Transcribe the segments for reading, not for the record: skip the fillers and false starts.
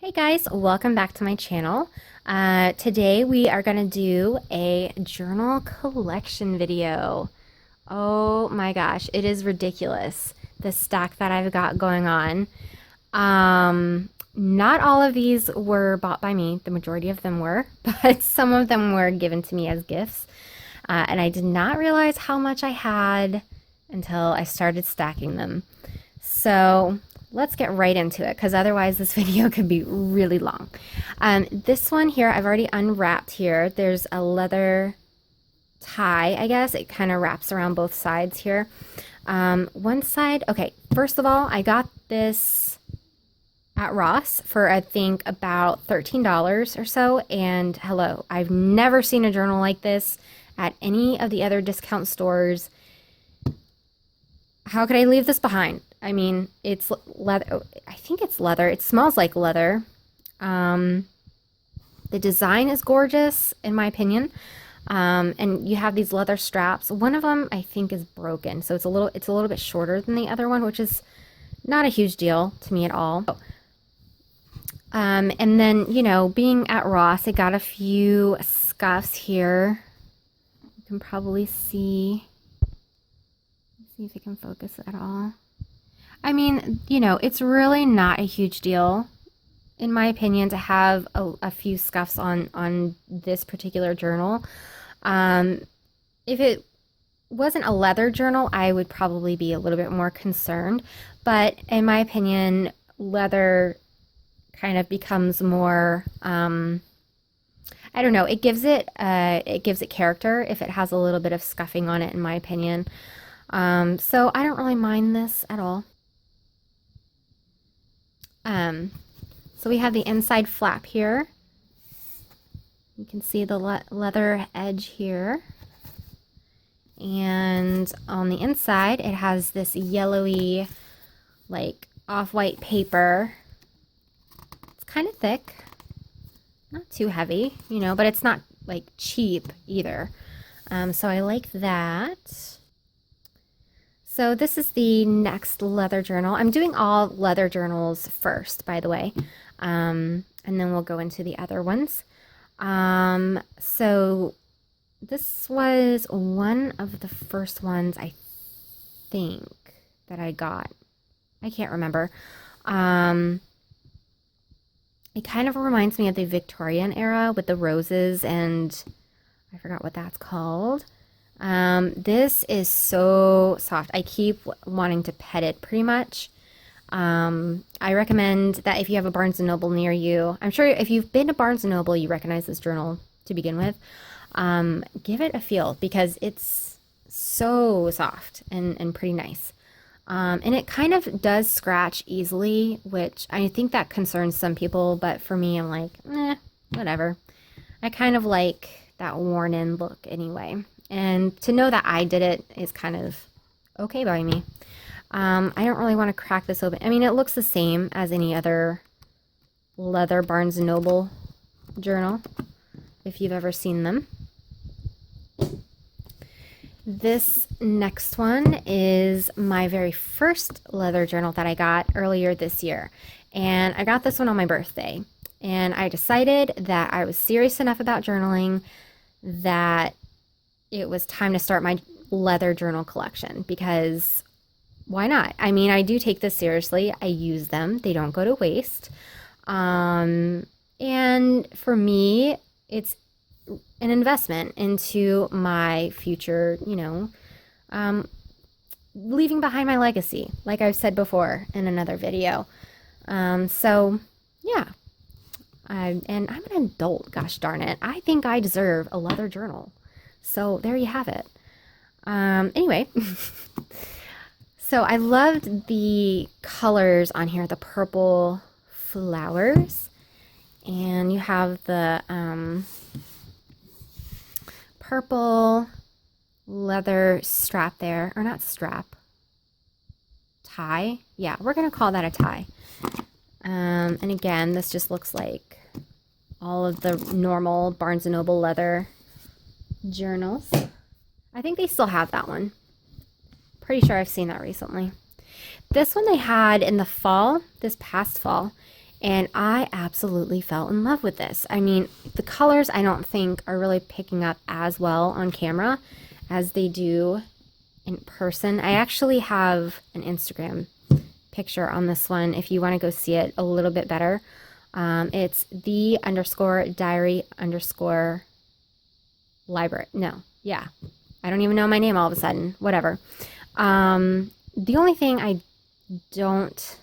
Hey guys, welcome back to my channel. Today we are going to do a journal collection video. Oh my gosh, it is ridiculous, the stack that I've got going on. Not all of these were bought by me, the majority of them were, but some of them were given to me as gifts. And I did not realize how much I had until I started stacking them. So let's get right into it, because otherwise this video could be really long. This one here, I've already unwrapped here. There's a leather tie, I guess. It kind of wraps around both sides here. One side, okay, first of all, I got this at Ross for, I think, about $13 or so. And hello, I've never seen a journal like this at any of the other discount stores. How could I leave this behind? I mean, it's leather. I think it's leather. It smells like leather. The design is gorgeous, in my opinion. And you have these leather straps. One of them, I think, is broken, so it's a little bit shorter than the other one, which is not a huge deal to me at all. And then, you know, being at Ross, I got a few scuffs here. You can probably see. See if I can focus at all. I mean, you know, it's really not a huge deal, in my opinion, to have a few scuffs on this particular journal. If it wasn't a leather journal, I would probably be a little bit more concerned. But in my opinion, leather kind of becomes more, I don't know, it gives it character if it has a little bit of scuffing on it, in my opinion. So I don't really mind this at all. So we have the inside flap here. You can see the leather edge here. And on the inside, it has this yellowy, like, off-white paper. It's kind of thick. Not too heavy, you know, but it's not, like, cheap either. So I like that. So this is the next leather journal. I'm doing all leather journals first, by the way, and then we'll go into the other ones. So this was one of the first ones, I think, that I got. I can't remember. It kind of reminds me of the Victorian era with the roses, and I forgot what that's called. This is so soft. I keep wanting to pet it pretty much. I recommend that if you have a Barnes & Noble near you, I'm sure if you've been to Barnes & Noble, you recognize this journal to begin with. Give it a feel, because it's so soft and pretty nice. And it kind of does scratch easily, which I think that concerns some people, but for me, I'm like, whatever. I kind of like that worn in look anyway. And to know that I did it is kind of okay by me. I don't really want to crack this open. I mean, it looks the same as any other leather Barnes & Noble journal, if you've ever seen them. This next one is my very first leather journal that I got earlier this year. And I got this one on my birthday. And I decided that I was serious enough about journaling that it was time to start my leather journal collection, because why not? I mean, I do take this seriously. I use them. They don't go to waste. And for me, it's an investment into my future, you know, leaving behind my legacy, like I've said before in another video. So yeah. And I'm an adult, gosh darn it. I think I deserve a leather journal. So there you have it. Anyway, so I loved the colors on here, the purple flowers, and you have the purple leather strap there, or not strap, tie. Yeah, we're gonna call that a tie. And again, this just looks like all of the normal Barnes & Noble leather journals. I think they still have that one. Pretty sure I've seen that recently. This one they had in the fall, this past fall, And I absolutely fell in love with this. I mean, the colors I don't think are really picking up as well on camera as they do in person. I actually have an Instagram picture on this one if you want to go see it a little bit better. It's the_diary_library. No, yeah. I don't even know my name all of a sudden. Whatever. The only thing I don't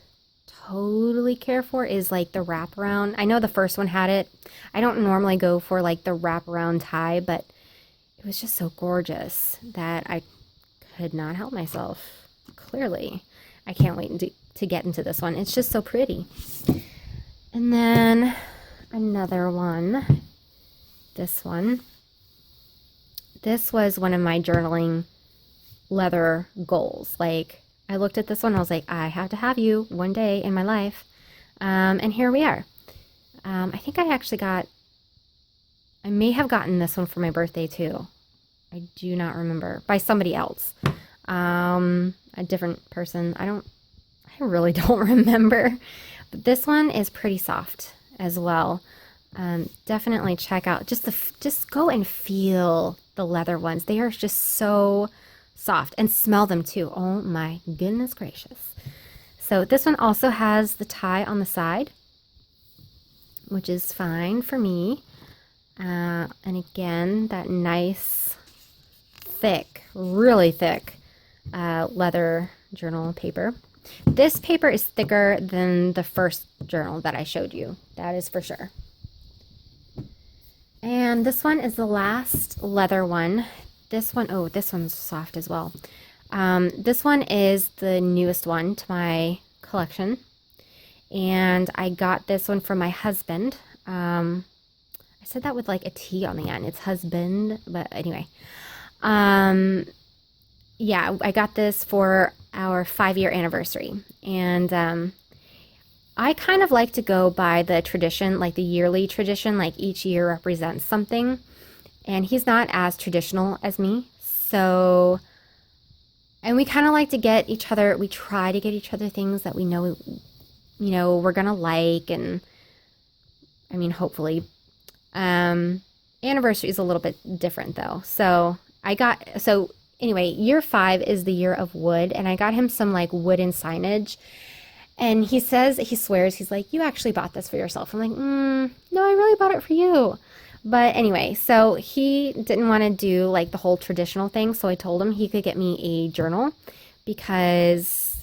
totally care for is like the wraparound. I know the first one had it. I don't normally go for like the wraparound tie, but it was just so gorgeous that I could not help myself. Clearly, I can't wait to get into this one. It's just so pretty. And then another one. This one. This was one of my journaling leather goals. Like, I looked at this one, I was like, I have to have you one day in my life. And here we are. I think I may have gotten this one for my birthday too. I do not remember. By somebody else. A different person. I really don't remember. But this one is pretty soft as well. Definitely check out, just go and feel the leather ones. They are just so soft, and smell them too. Oh my goodness gracious. So this one also has the tie on the side, which is fine for me. And again, that nice, thick, really thick leather journal paper. This paper is thicker than the first journal that I showed you. That is for sure. And this one is the last leather one. This one's soft as well. This one is the newest one to my collection. And I got this one from my husband. I said that with like a T on the end. It's husband, but anyway. Yeah, I got this for our 5-year anniversary. And I kind of like to go by the tradition, like the yearly tradition, like each year represents something. And he's not as traditional as me. So, and we kind of like to get each other, we try to get each other things that we know, we're going to like. And I mean, hopefully. Anniversary is a little bit different though. So anyway, year 5 is the year of wood. And I got him some like wooden signage. And he swears, he's like, you actually bought this for yourself. I'm like, no, I really bought it for you. But anyway, so he didn't want to do like the whole traditional thing. So I told him he could get me a journal because,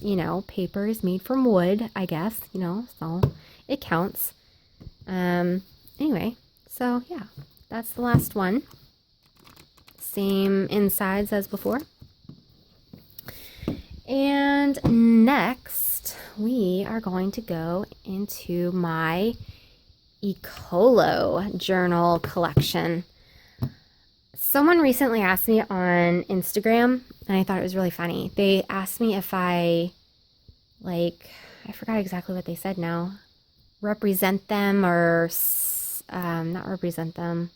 paper is made from wood, I guess, so it counts. Anyway, so yeah, that's the last one. Same insides as before. And next, we are going to go into my Eccolo journal collection. Someone recently asked me on Instagram, and I thought it was really funny. They asked me if I forgot exactly what they said now. Represent them or not represent them.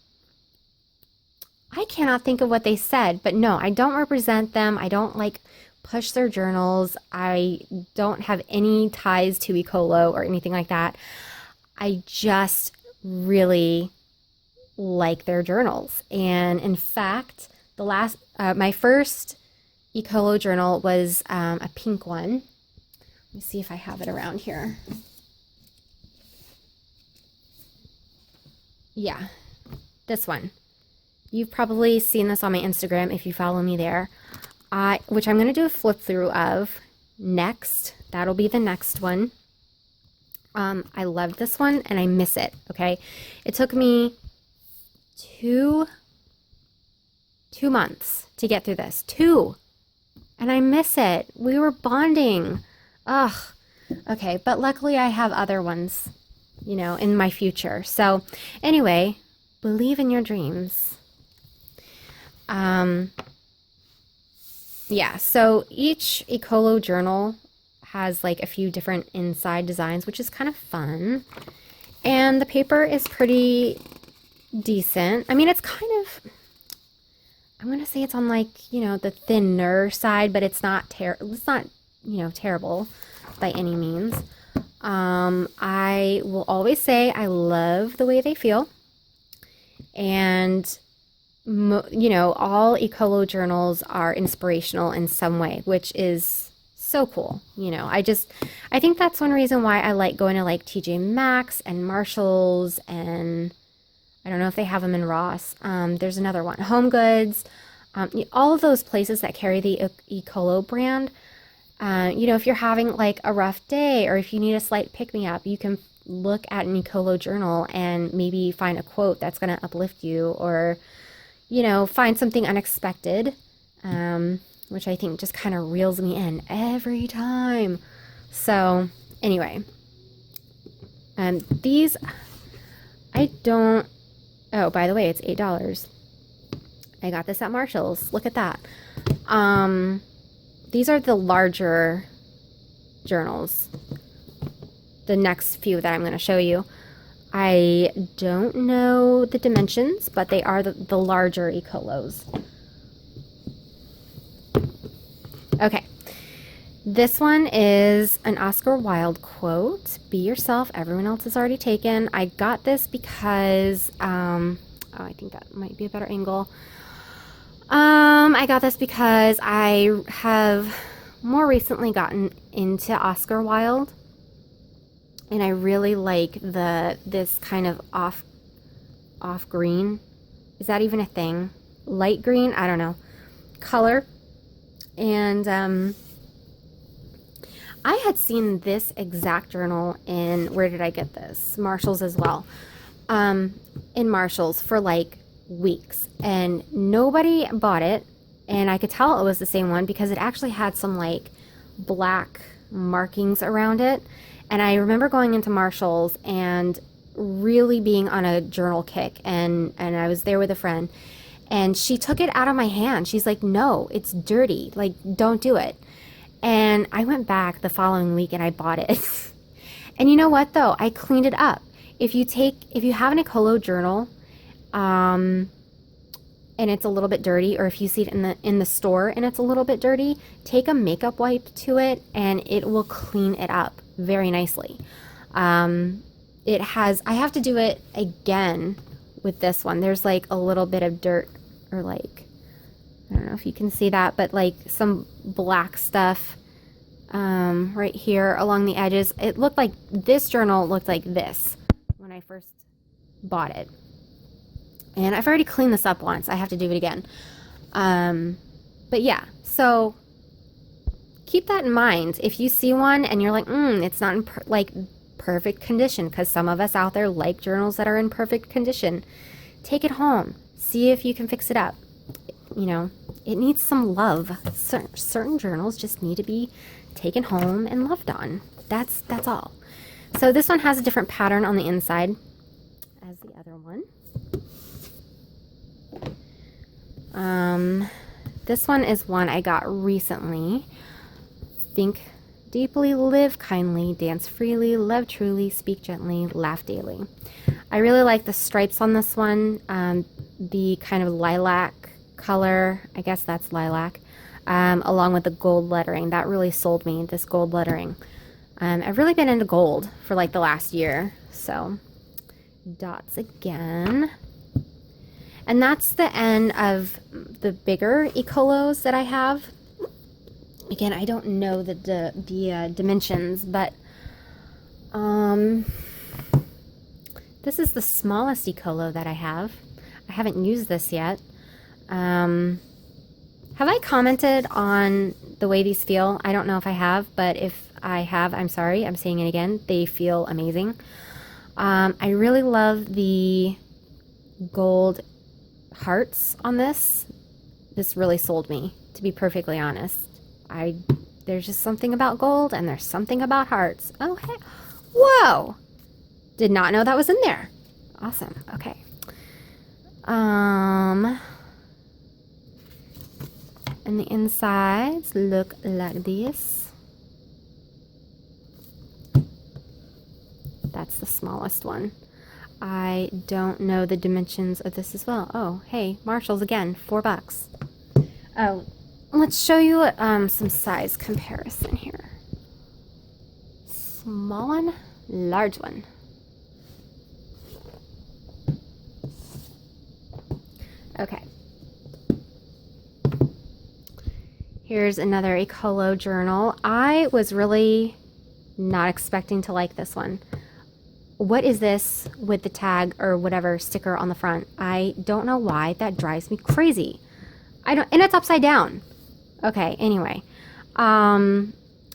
I cannot think of what they said, but no, I don't represent them. I don't push their journals. I don't have any ties to Eccolo or anything like that. I just really like their journals. And in fact, my first Eccolo journal was a pink one. Let me see if I have it around here. Yeah, this one. You've probably seen this on my Instagram if you follow me there, which I'm going to do a flip through of next. That'll be the next one. I love this one and I miss it, okay? It took me two months to get through this. 2. And I miss it. We were bonding. Ugh. Okay, but luckily I have other ones, in my future. So anyway, believe in your dreams. Yeah, so each Eccolo journal has a few different inside designs, which is kind of fun. And the paper is pretty decent. I mean, it's kind of, I'm going to say it's on the thinner side, but it's not terrible by any means. I will always say I love the way they feel. And, you know, all Eccolo journals are inspirational in some way, which is so cool. You know, I think that's one reason why I like going to like TJ Maxx and Marshalls, and I don't know if they have them in Ross. There's another one, Home Goods, all of those places that carry the Eccolo brand. You know, if you're having like a rough day or if you need a slight pick me up, you can look at an Eccolo journal and maybe find a quote that's going to uplift you, or, you know, find something unexpected, which I think just kind of reels me in every time. So anyway, these, I don't, oh, by the way, it's $8. I got this at Marshall's. Look at that. These are the larger journals. The next few that I'm going to show you. I don't know the dimensions, but they are the larger Ecolos. Okay. This one is an Oscar Wilde quote. Be yourself. Everyone else is already taken. I got this because, oh, I think that might be a better angle. I got this because I have more recently gotten into Oscar Wilde, and I really like this kind of off green. Is that even a thing? Light green? I don't know. Color. And I had seen this exact journal in, where did I get this? Marshall's as well. In Marshall's for like weeks, and nobody bought it, and I could tell it was the same one because it actually had some like black markings around it. And I remember going into Marshall's and really being on a journal kick, and I was there with a friend, and she took it out of my hand. She's like, no, it's dirty, like don't do it. And I went back the following week and I bought it. And you know what though, I cleaned it up. If you have an Eccolo journal, and it's a little bit dirty, or if you see it in the store and it's a little bit dirty, take a makeup wipe to it and it will clean it up very nicely. I have to do it again with this one. There's like a little bit of dirt, or like, I don't know if you can see that, but like some black stuff right here along the edges. It looked like, this journal looked like this when I first bought it. And I've already cleaned this up once. I have to do it again. But yeah, so keep that in mind. If you see one and you're like, it's not in perfect condition, because some of us out there like journals that are in perfect condition, take it home. See if you can fix it up. You know, it needs some love. Certain journals just need to be taken home and loved on. That's all. So this one has a different pattern on the inside as the other one. This one is one I got recently. Think deeply, live kindly, dance freely, love truly, speak gently, laugh daily. I really like the stripes on this one. The kind of lilac color, I guess that's lilac, along with the gold lettering. That really sold me, this gold lettering. I've really been into gold for like the last year. So dots again. And that's the end of the bigger Ecolos that I have. Again, I don't know the dimensions, but this is the smallest Eccolo that I have. I haven't used this yet. Have I commented on the way these feel? I don't know if I have, but if I have, I'm sorry. I'm saying it again. They feel amazing. I really love the gold hearts on this. This really sold me, to be perfectly honest. There's just something about gold, and there's something about hearts. Oh, hey. Whoa! Did not know that was in there. Awesome. Okay. And the insides look like this. That's the smallest one. I don't know the dimensions of this as well. Oh, hey, Marshall's again, $4. Oh, let's show you some size comparison here. Small one, large one. Okay. Here's another Eccolo journal. I was really not expecting to like this one. What is this with the tag or whatever sticker on the front? I don't know why. That drives me crazy. And it's upside down. Okay, anyway. I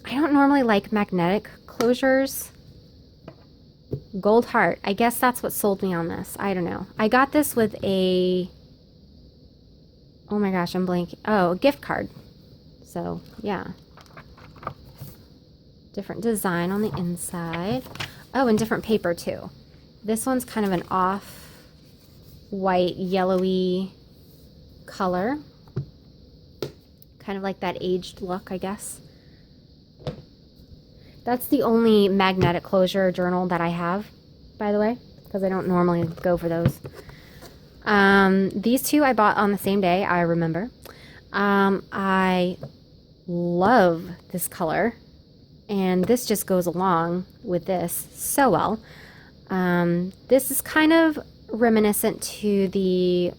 don't normally like magnetic closures. Gold heart. I guess that's what sold me on this. I don't know. I got this with a... Oh my gosh, I'm blanking. Oh, a gift card. So, yeah. Different design on the inside. Oh, and different paper too. This one's kind of an off-white, yellowy color. Kind of like that aged look, I guess. That's the only magnetic closure journal that I have, by the way, because I don't normally go for those. These two I bought on the same day, I remember. I love this color, and this just goes along with this so well. This is kind of reminiscent to the,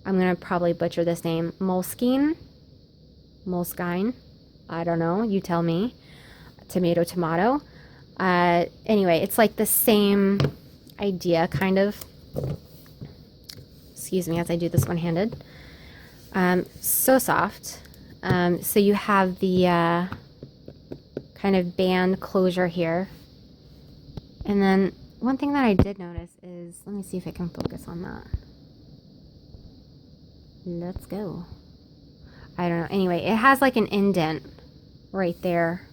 I'm going to probably butcher this name, Moleskine. I don't know, you tell me. Tomato. Anyway, it's like the same idea, kind of. Excuse me as I do this one-handed. So soft. So you have the kind of band closure here. And then one thing that I did notice is, let me see if I can focus on that. Let's go. I don't know. Anyway, it has like an indent right there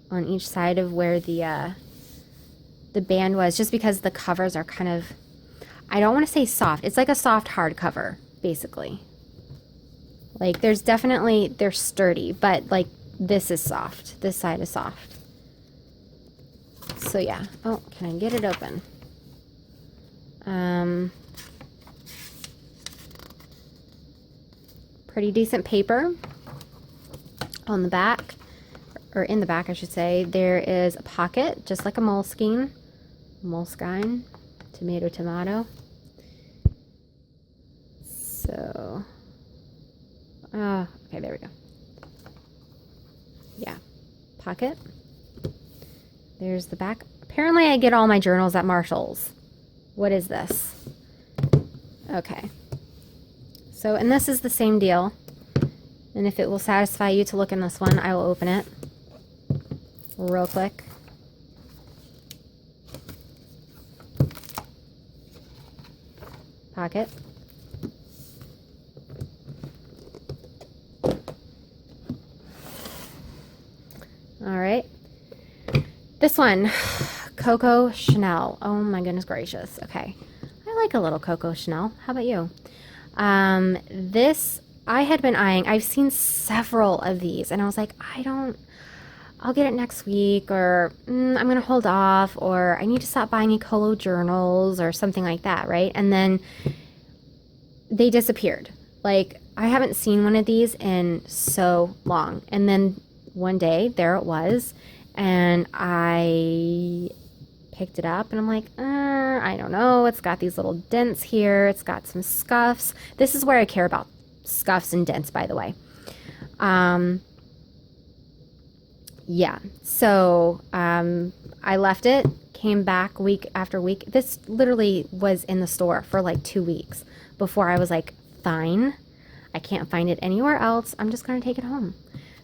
on each side of where the band was, just because the covers are kind of, I don't want to say soft. It's like a soft hardcover, basically. Like they're sturdy, but like this is soft. This side is soft. So yeah. Oh, can I get it open? Pretty decent paper on the back, or in the back I should say. There is a pocket, just like a Moleskine, tomato. So, okay, there we go. Yeah, pocket. There's the back. Apparently I get all my journals at Marshall's. What is this? Okay. So, and this is the same deal. And if it will satisfy you to look in this one, I will open it real quick. Pocket. All right. This one, Coco Chanel. Oh my goodness gracious. Okay. I like a little Coco Chanel. How about you? This I had been eyeing. I've seen several of these and I was like, I'll get it next week, or I'm going to hold off, or I need to stop buying Eccolo journals or something like that, right? And then they disappeared. Like, I haven't seen one of these in so long. And then one day, there it was, and I picked it up, and I'm like, I don't know. It's got these little dents here. It's got some scuffs. This is where I care about scuffs and dents, by the way. Yeah, so I left it, came back week after week. This literally was in the store for like 2 weeks before I was like, fine, I can't find it anywhere else. I'm just going to take it home.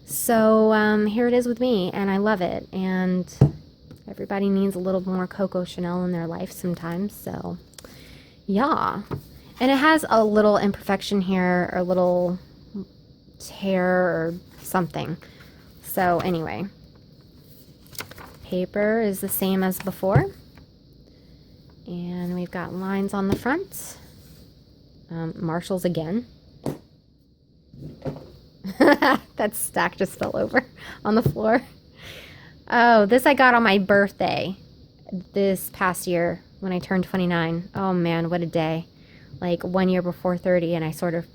So here it is with me, and I love it. And everybody needs a little more Coco Chanel in their life sometimes. So yeah, and it has a little imperfection here, or a little tear or something. So anyway, paper is the same as before, and we've got lines on the front. Marshall's again. That stack just fell over on the floor. Oh, this I got on my birthday this past year when I turned 29. Oh man, what a day. Like 1 year before 30, and I sort of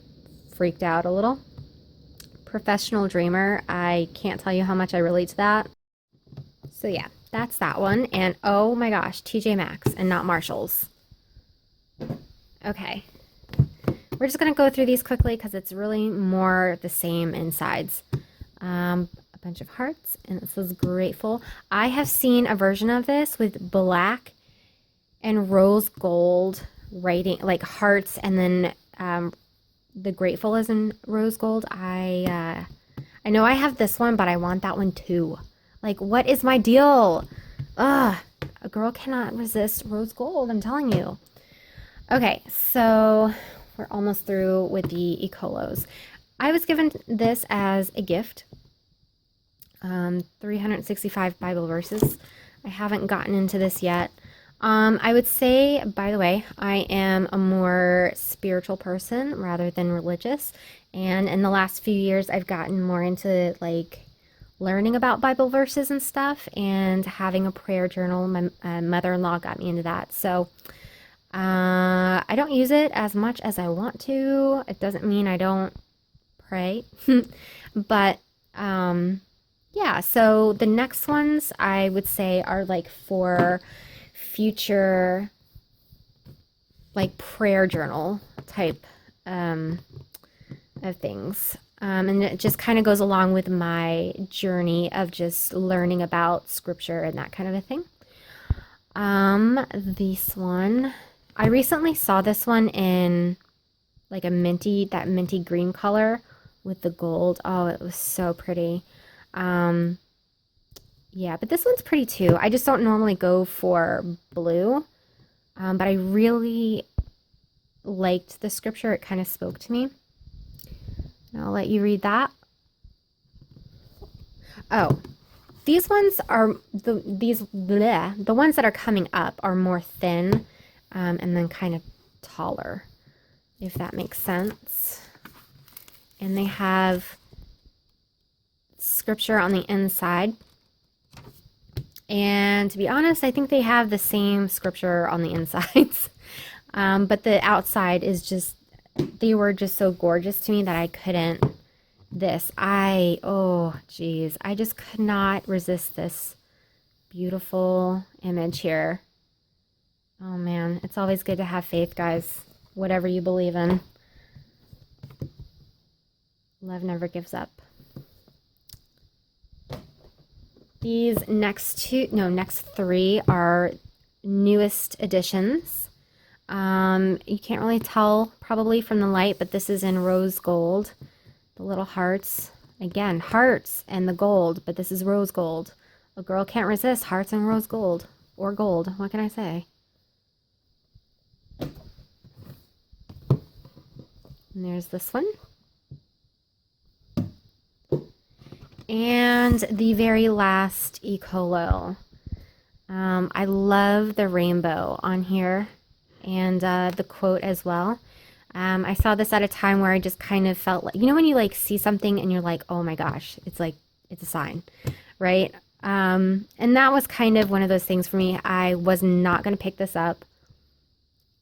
freaked out a little. Professional dreamer. I can't tell you how much I relate to that. So yeah, that's that one. And oh my gosh, TJ Maxx and not Marshall's. Okay. We're just going to go through these quickly because it's really more the same insides. A bunch of hearts, and this is grateful. I have seen a version of this with black and rose gold writing, like hearts, and then the grateful is in rose gold. I know I have this one, but I want that one too. Like, what is my deal? Ugh, a girl cannot resist rose gold, I'm telling you. Okay, so we're almost through with the Ecolos. I was given this as a gift. 365 Bible verses. I haven't gotten into this yet. I would say, by the way, I am a more spiritual person rather than religious. And in the last few years, I've gotten more into like learning about Bible verses and stuff and having a prayer journal. My mother-in-law got me into that. So I don't use it as much as I want to. It doesn't mean I don't pray. But yeah, so the next ones I would say are like for future like prayer journal type of things. And it just kind of goes along with my journey of just learning about scripture and that kind of a thing. This one, I recently saw this one in like that minty green color with the gold. Oh, it was so pretty. Yeah, but this one's pretty too. I just don't normally go for blue. But I really liked the scripture. It kind of spoke to me. And I'll let you read that. Oh, these ones are the ones that are coming up are more thin, and then kind of taller, if that makes sense. And they have scripture on the inside. And to be honest, I think they have the same scripture on the insides. But the outside is just, they were just so gorgeous to me that I couldn't, oh geez, I just could not resist this beautiful image here. Oh man, it's always good to have faith, guys, whatever you believe in. Love never gives up. These next three are newest additions. You can't really tell probably from the light, but this is in rose gold. The little hearts. Again, hearts and the gold, but this is rose gold. A girl can't resist hearts and rose gold. Or gold. What can I say? And there's this one. And the very last Eccolo. I love the rainbow on here and the quote as well. I saw this at a time where I just kind of felt like, you know, when you like see something and you're like, oh my gosh, it's like, it's a sign, right? And that was kind of one of those things for me. I was not going to pick this up.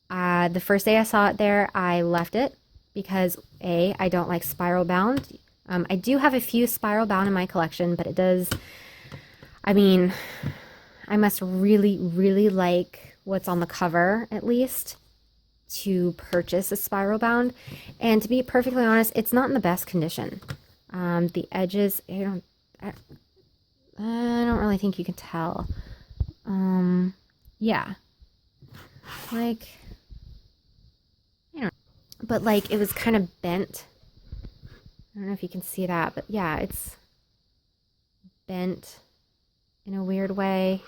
The first day I saw it there, I left it because I don't like spiral bound. I do have a few spiral bound in my collection, but it does, I mean, I must really, really like what's on the cover, at least, to purchase a spiral bound. And to be perfectly honest, it's not in the best condition. The edges, I don't really think you can tell. Yeah. Like, I don't know. But like, it was kind of bent. I don't know if you can see that, but yeah, it's bent in a weird way.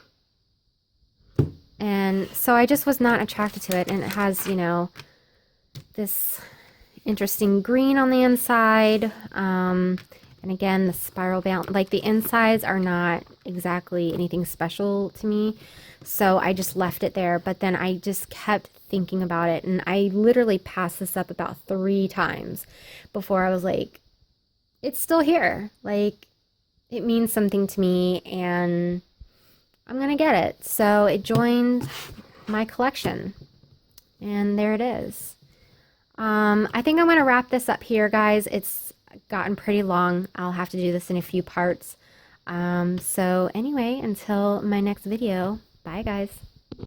And so I just was not attracted to it. And it has, you know, this interesting green on the inside. And again, the spiral bound, like the insides are not exactly anything special to me. So I just left it there. But then I just kept thinking about it. And I literally passed this up about 3 times before I was like, it's still here. Like, it means something to me and I'm gonna get it. So it joined my collection and there it is. I think I'm gonna wrap this up here, guys. It's gotten pretty long. I'll have to do this in a few parts. So anyway, until my next video, bye guys.